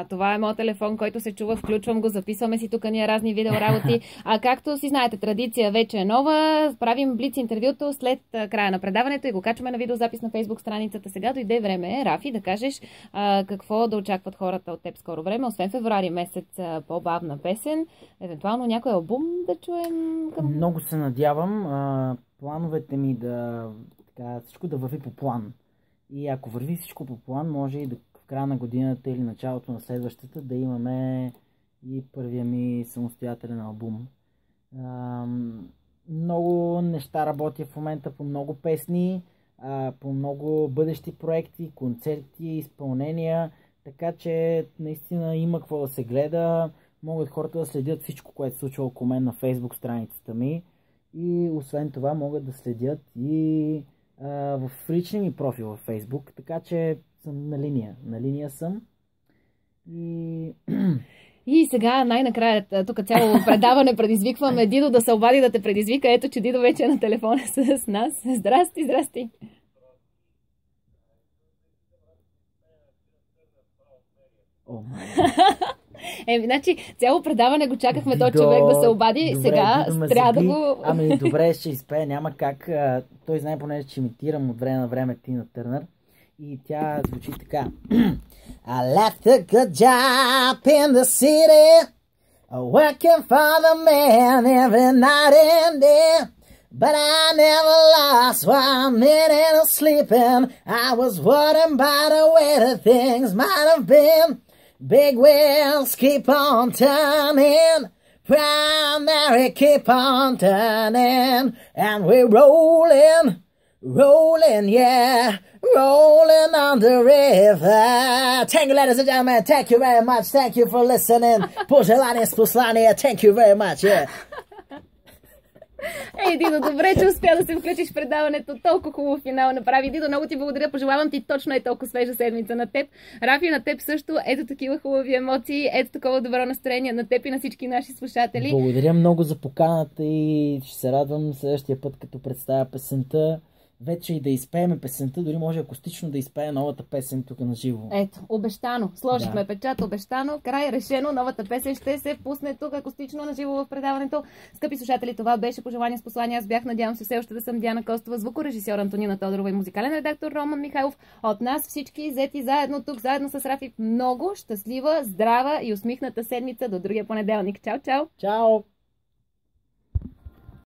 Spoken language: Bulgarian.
Това е моят телефон, който се чува, включвам го, записваме си тук ние разни видеоработи. А както си знаете, традиция вече е нова, правим блиц интервюто след края на предаването и го качваме на видеозапис на Фейсбук страницата. Сега дойде време, Рафи, да кажеш какво да очакват хората от теб скоро време, освен февруари месец по-бавна песен, евентуално някой албум да чуем към... Много се надявам плановете ми всичко да върви по план. И ако върви всичко по план, може и в края на годината или началото на следващата да имаме и първия ми самостоятелен албум. Много неща работя в момента по много песни, по много бъдещи проекти, концерти, изпълнения, така че наистина има какво да се гледа. Могат хората да следят всичко, което се случва около мен на Facebook страницата ми и освен това могат да следят и в личния ми профил във Facebook, така че съм на линия. На линия съм. И сега най-накрая тук цяло предаване предизвикваме Дидо да се обади да те предизвика. Ето, че Дидо вече е на телефона с нас. Здрасти, здрасти. Значи цяло предаване го чакахме този човек да се обади. Добре, сега трябва да го... Добре, ще изпее, няма как. Той знае, понеже че имитирам от време на време Тина Търнър. И тя звучи така. I left a good job in the city, working for the man every night and day. But I never lost 1 minute of sleeping. I was worrying about the way that things might have been. Big wheels keep on turning, primary keep on turning, and we're rolling, yeah, rolling on the river. Thank you, ladies and gentlemen, thank you very much, thank you for listening. Пожелание с послание, thank you very much, yeah. Дидо, добре, че успя да се включиш в предаването. Толкова хубаво финал направи. Дидо, много ти благодаря. Пожелавам ти точно толкова свежа седмица на теб. Рафи, на теб също. Ето такива хубави емоции. Ето такова добро настроение на теб и на всички наши слушатели. Благодаря много за поканата и ще се радвам следващия път, като представя песента. Вече и да изпееме песента, дори може акустично да изпее новата песен тук на живо. Ето, обещано. Сложихме печат, обещано. Край, решено. Новата песен ще се пусне тук акустично на живо в предаването. Скъпи слушатели, това беше Пожелание с послание. Аз бях, надявам се, все още да съм Диана Костова, звукорежисьор Антонина Тодорова и музикален редактор Роман Михайлов. От нас всички взети заедно тук, заедно с Рафи. Много щастлива, здрава и усмихната седмица до другия понеделник. Чао, чао! Чао!